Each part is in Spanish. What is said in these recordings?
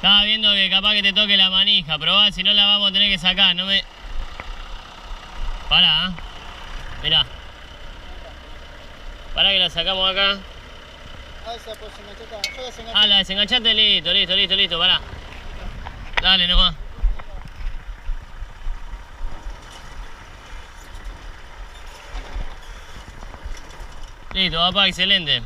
Estaba viendo que capaz que te toque la manija, probá, si no la vamos a tener que sacar, no me... Pará, mirá. Pará que la sacamos acá. Ah, esa pues enganchata. Yo desenganché. Ah, la desenganchaste, listo, pará. Dale nomás. Listo, papá, excelente.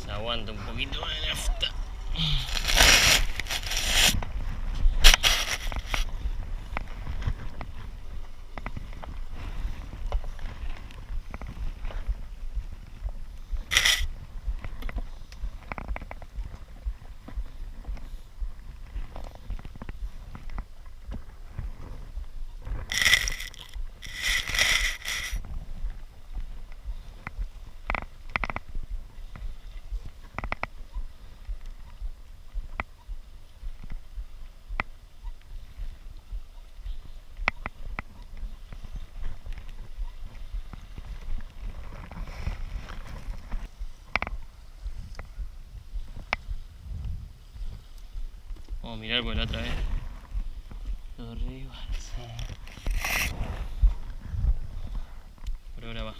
Se aguanta un poquito más de nafta. Vamos a mirar por la otra vez. Lo arriba, sí. Por ahora va.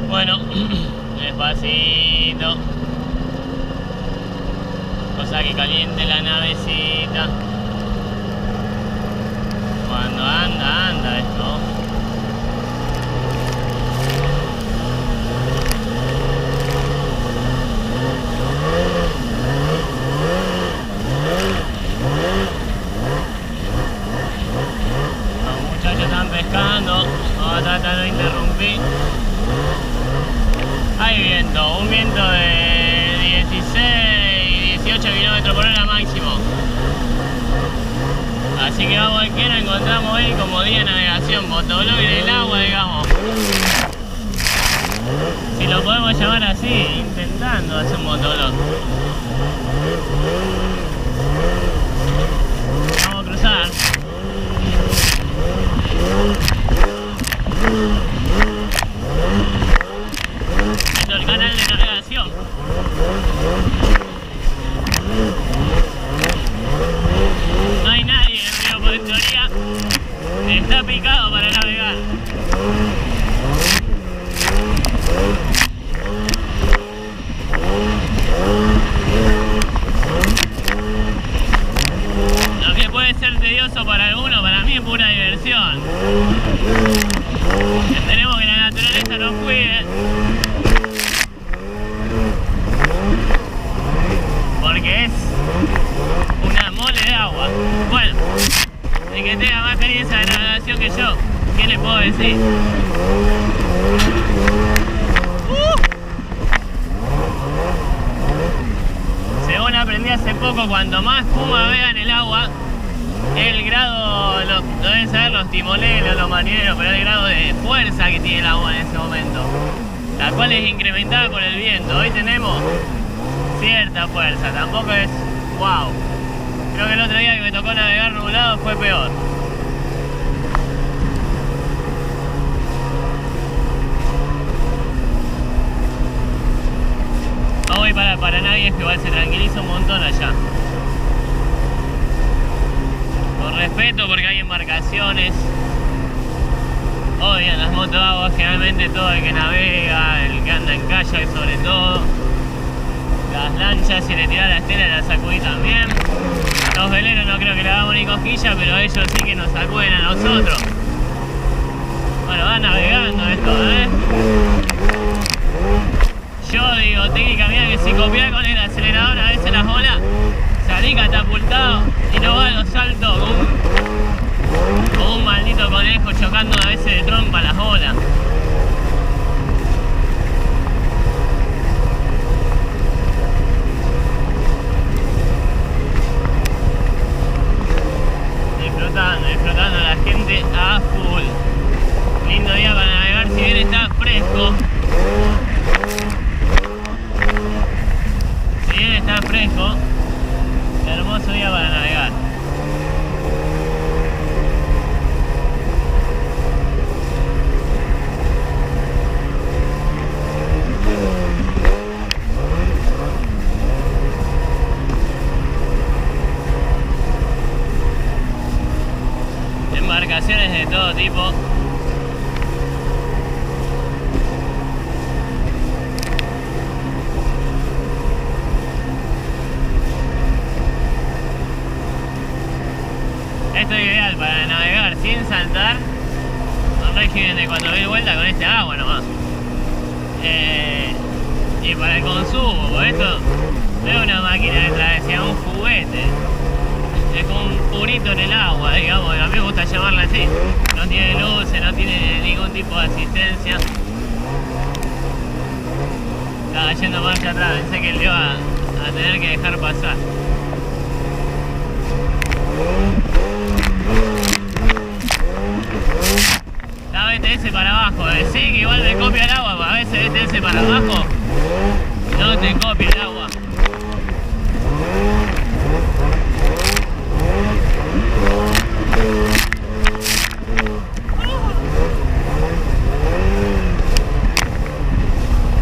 Bueno, despacito. Cosa que caliente la navecita. Cuando anda esto. Los muchachos están pescando. Vamos a tratar de interrumpir. Hay viento, un viento de 16, 18 km por hora máximo. Así que vamos a ver qué nos encontramos hoy como día de navegación, motovlog en el agua, digamos. Si lo podemos llamar así, intentando hacer un motovlog. Vamos a cruzar. Esto es el canal de navegación. No hay nadie en el río, porque en teoría está picado para navegar. Ojo, cuanto más espuma vea en el agua, el grado, lo deben saber los timoneros, los marineros, pero el grado de fuerza que tiene el agua en ese momento, la cual es incrementada por el viento. Hoy tenemos cierta fuerza, tampoco es wow. Creo que el otro día que me tocó navegar nublado fue peor. No voy para Paraná Viejo, igual se tranquiliza un montón allá. Con respeto, porque hay embarcaciones. Odian las motoaguas, generalmente todo el que navega, el que anda en kayak sobre todo. Las lanchas, si le tiras la estela la sacudí también. Los veleros no creo que le hagamos ni cosquilla, pero ellos sí que nos sacuden a nosotros. Bueno, va navegando esto, Yo digo, técnica mía, que si copias con el acelerador a veces las olas, salí catapultado y no va a los saltos como un maldito conejo chocando a veces de trompa las olas. Disfrutando la gente a full. Lindo día para navegar, si bien está fresco. Si bien está fresco, hermoso día para navegar. Embarcaciones de todo tipo. Esto es ideal para navegar sin saltar, un régimen de 4000 vueltas con este agua nomás. Y para el consumo, por esto no es una máquina de travesía, un juguete. Es como un purito en el agua, digamos, a mí me gusta llamarla así. No tiene luces, no tiene ningún tipo de asistencia. Estaba yendo marcha atrás, pensé que le iba a tener que dejar pasar. La BTS para abajo, sí, que igual me copia el agua, a veces BTS para abajo no te copia el agua.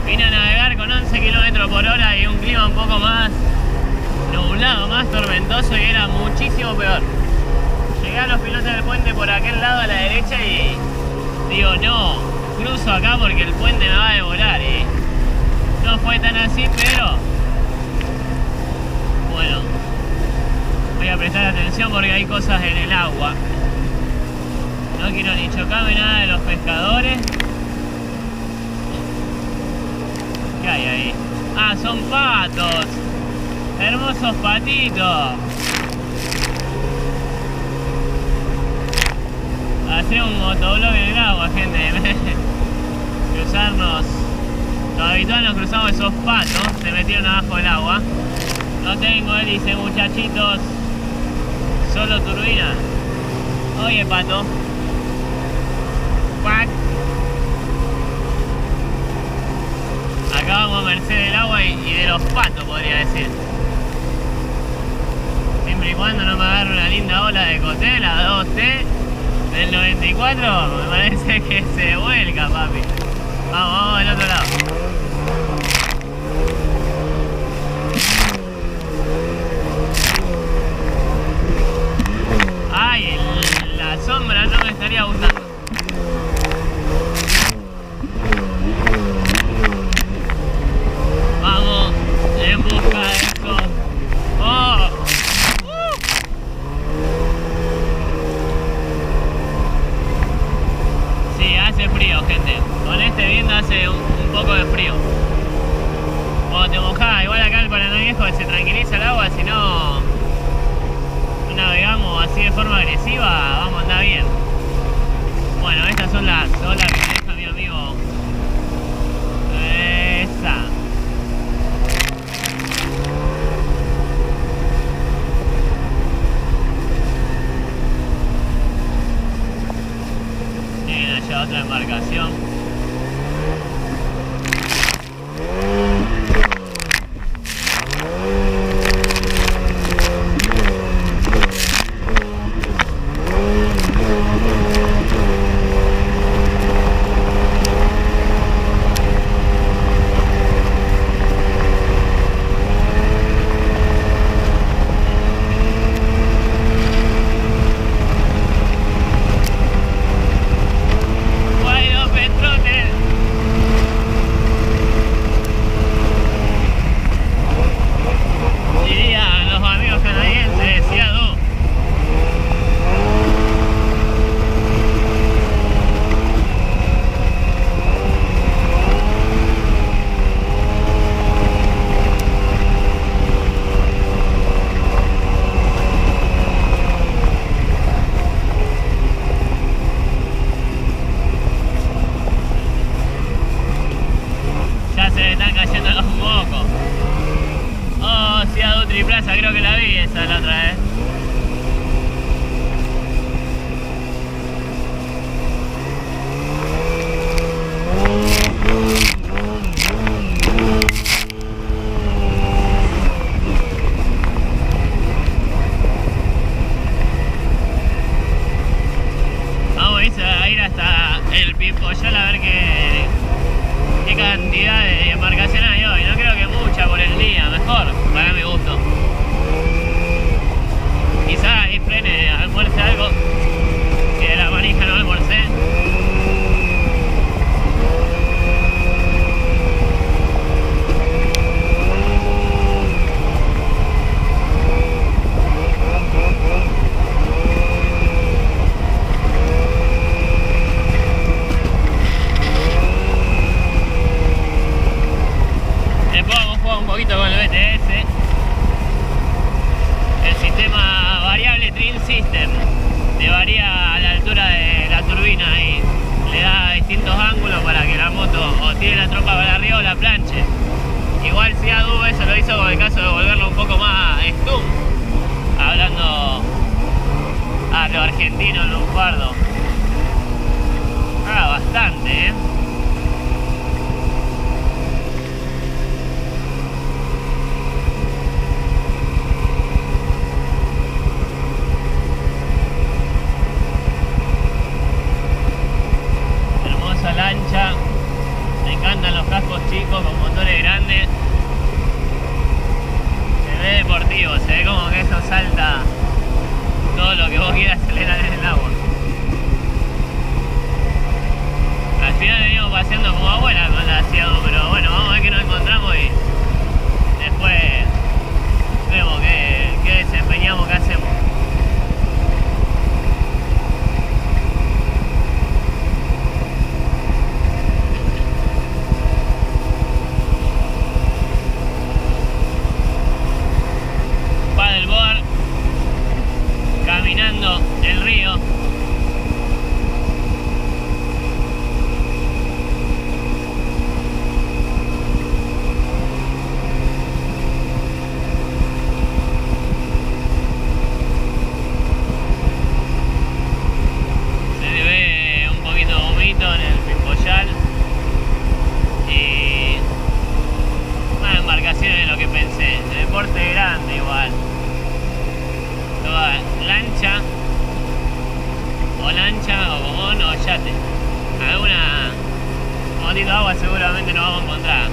Vine a navegar con 11 km por hora y un clima un poco más nublado, más tormentoso, y era muchísimo peor. Llegué a los pilotos del puente por aquel lado a la derecha y digo, no, cruzo acá porque el puente me va a devorar, y no fue tan así, pero bueno, voy a prestar atención porque hay cosas en el agua. No quiero ni chocarme nada de los pescadores. ¿Qué hay ahí? Ah, son patos. Hermosos patitos. Hacer un motoblog en el agua, gente. Cruzarnos. Los habituales nos cruzamos esos patos. Se metieron abajo del agua. No tengo hélice, muchachitos. Solo turbina. Oye, pato. Cuac. Acá vamos a merced del agua y de los patos, podría decir. Siempre y cuando no me agarre una linda ola de Coté, la 2T del 94, me parece que se vuelca, papi. Vamos del otro lado. Ay, la sombra no me estaría gustando. Vamos en busca de eso. ¡Oh! Sí, hace frío, gente. Con este viento hace un poco de frío. Cuando te mojás, igual acá el Paraná Viejo se tranquiliza el agua, si no navegamos así de forma agresiva, vamos a andar bien. Bueno, estas son las olas que me deja mi amigo. Esa. se le están cayendo los mocos. Oh, Ciudad Triplaza, creo que la vi esa la otra vez. Vamos a ir hasta el Pimpollar a ver qué cantidad de embarcaciones hay hoy. No creo que mucha por el día, mejor, para mi gusto. Quizá ahí frene, almuerce algo, que de la manija no almorcé. Un poquito con el BTS, el sistema variable Trim System, te varía a la altura de la turbina y le da distintos ángulos para que la moto o tire la tropa para arriba o la planche. Igual si Adu eso lo hizo con el caso de volverlo un poco más stum, hablando a lo argentino lunfardo. Bastante, lancha, me encantan los cascos chicos con motores grandes, se ve deportivo, se ve como que eso salta todo lo que vos quieras acelerar en el agua. Al final venimos paseando como abuela con la Ciadu, pero bueno, vamos a ver qué nos encontramos y después vemos qué desempeñamos, qué hacemos. Caminando el río. Se le ve un poquito de humito en el Pimpollar y más embarcaciones de lo que pensé, de porte grande igual. Lancha o gomón o yate. Alguna motito de agua seguramente nos vamos a encontrar.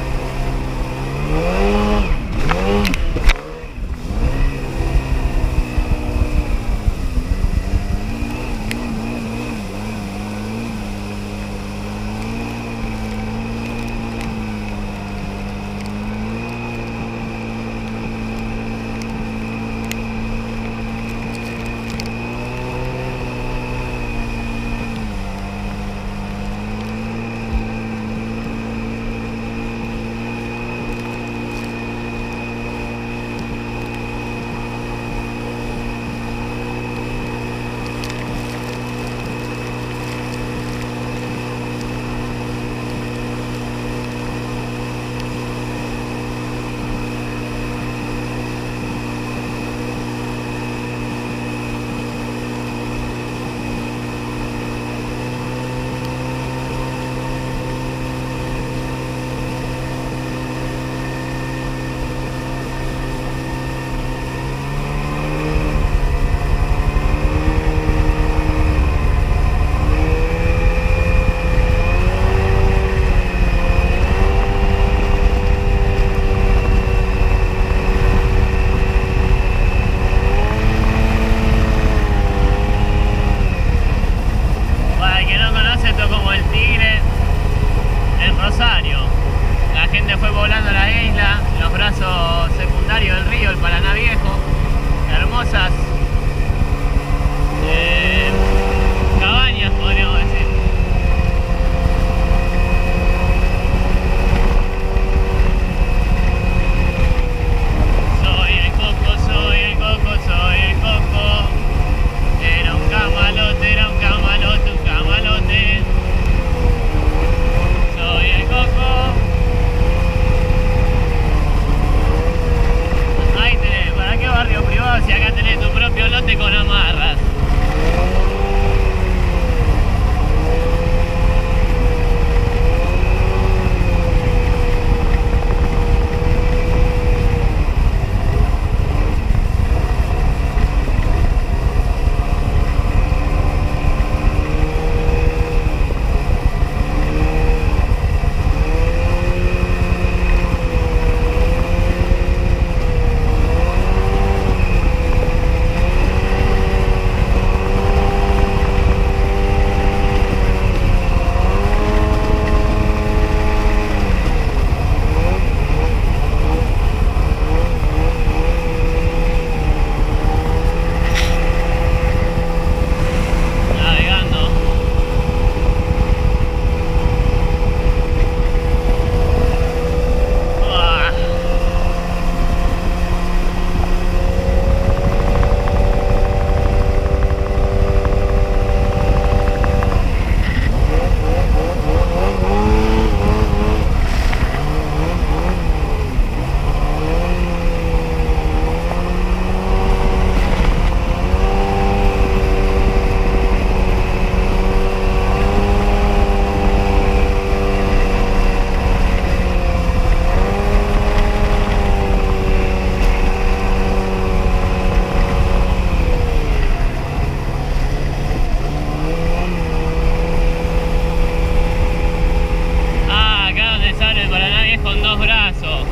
pasó.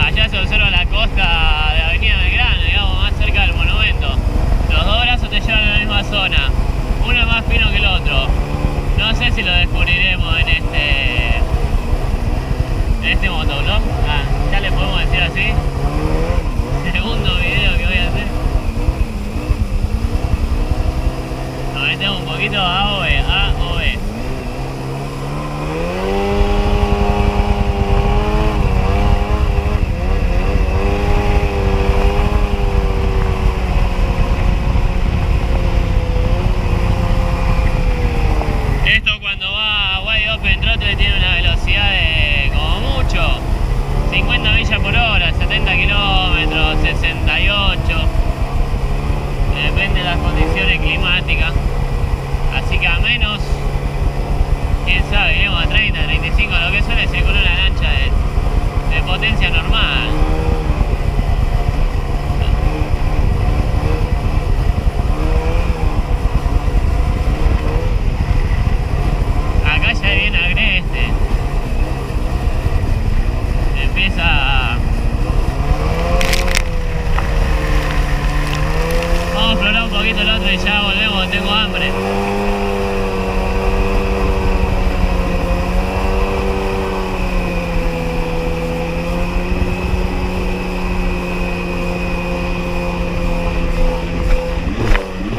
Allá se observa la costa de Avenida Belgrano, digamos, más cerca del monumento. Los dos brazos te llevan a la misma zona. Uno es más fino que el otro. No sé si lo descubriremos en este motovlog. Ya le podemos decir así. Segundo video que voy a hacer. Nos metemos un poquito a OB. Esto cuando va a Wide Open Throttle tiene una velocidad de como mucho 50 millas por hora, 70 kilómetros, 68, depende de las condiciones climáticas, así que a menos, quién sabe, iremos a 30, 35, lo que suele circular una lancha de potencia normal. Acá ya viene agreste. Empieza. Vamos a explorar un poquito el otro y ya volvemos, tengo hambre.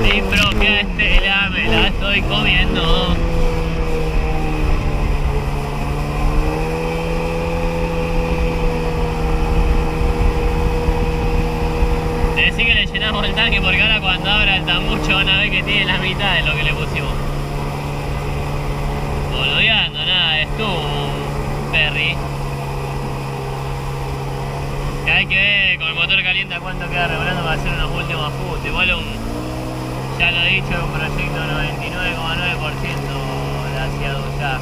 Mi propia estela me la estoy comiendo. Decí que le llenamos el tanque porque ahora cuando abra el tambucho van a ver que tiene la mitad de lo que le pusimos. Boludeando, nada, es tú, Perry. Que hay que ver con el motor caliente a cuánto queda regulando para hacer unos últimos ajustes. Igual ya lo he dicho, es un proyecto 99,9% glaciado ya.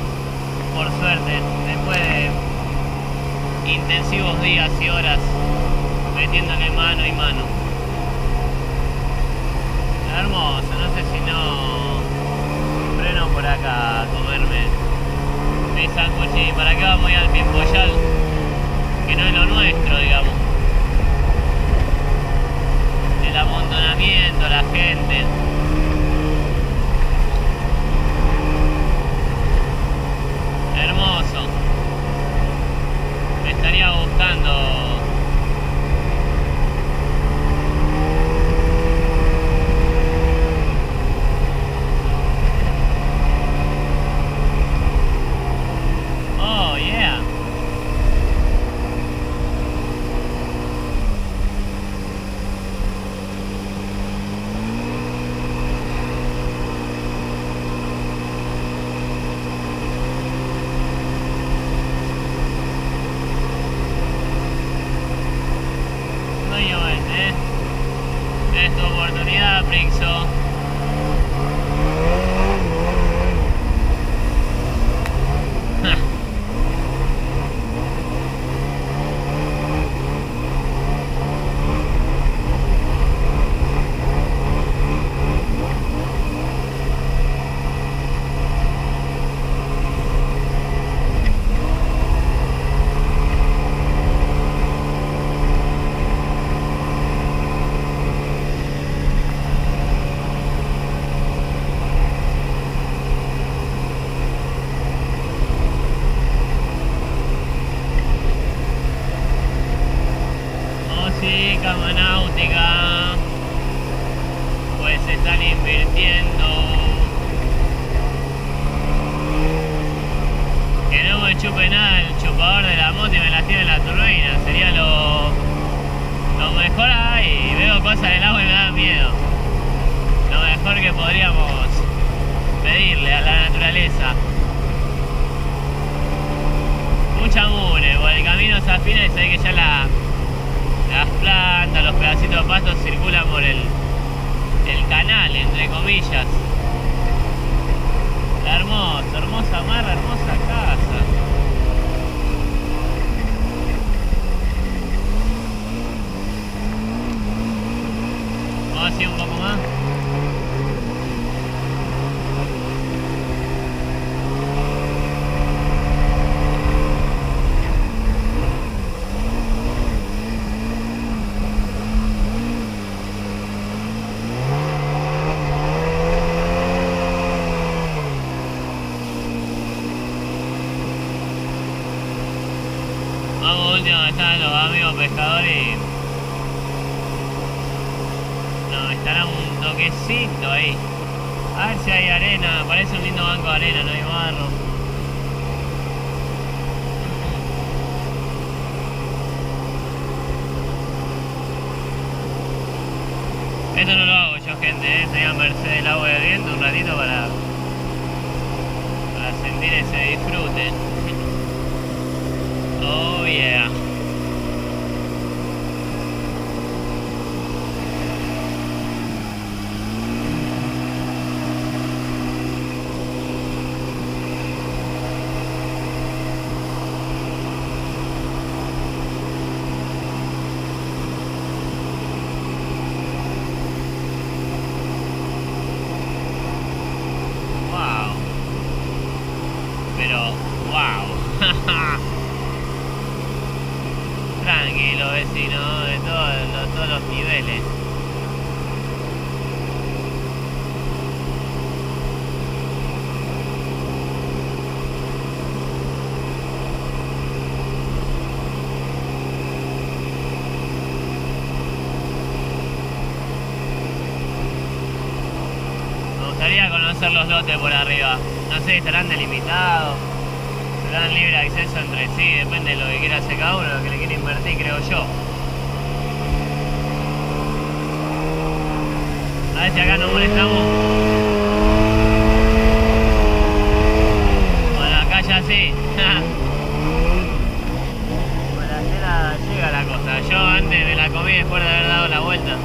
Por suerte, después de intensivos días y horas metiéndole mano y mano. Hermoso, no sé si no freno por acá a comerme mi sándwich. ¿Para qué vamos a ir al Pimpollar? Que no es lo nuestro, digamos. El amontonamiento, la gente. Hermoso. Me estaría gustando. Oh, yeah. Es tu oportunidad, Prixo. Cama náutica, pues se están invirtiendo. Que no me chupe nada el chupador de la moto y me la tire en la turbina, sería lo mejor ahí. Veo cosas del agua y me da miedo. Lo mejor que podríamos pedirle a la naturaleza. Mucha mugre, porque el camino se afina y se ve que ya las plantas, los pedacitos de pasto circulan por el canal, entre comillas. Hermosa mar, hermosa casa. Vamos así un poco más. Llegamos último donde están los amigos pescadores y... nos instalamos un toquecito ahí. A ver si hay arena, parece un lindo banco de arena, no hay barro. Esto no lo hago yo, gente, sería merced del agua del viento un ratito para sentir ese disfrute. Oh yeah. Tranquilo, vecino, de todos los niveles. Me gustaría conocer los lotes por arriba. No sé, estarán delimitados, serán libre acceso entre sí, depende de lo que quiera hacer cada uno, lo que le quiera invertir, creo yo. A ver si acá nos molestamos. Bueno, acá ya sí. Por la cena llega la cosa. Yo antes me la comí después de haber dado la vuelta.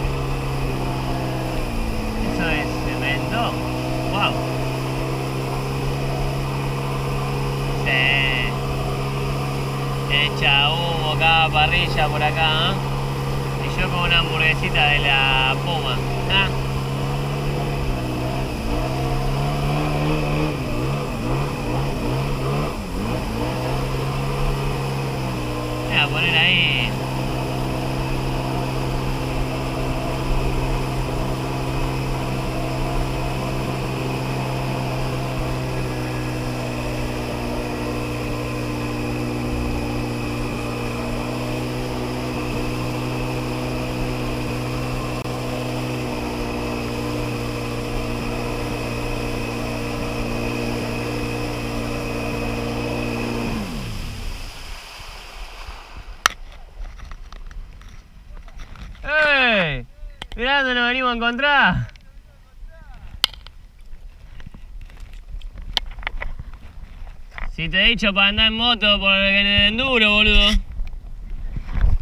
Eso es cemento. Wow. Sí. Echa humo cada parrilla por acá, ¿eh? Y yo con una hamburguesita de la Puma, ¿eh? Voy a poner ahí. Mirá dónde nos venimos a encontrar. Si te he dicho para andar en moto por el enduro, boludo.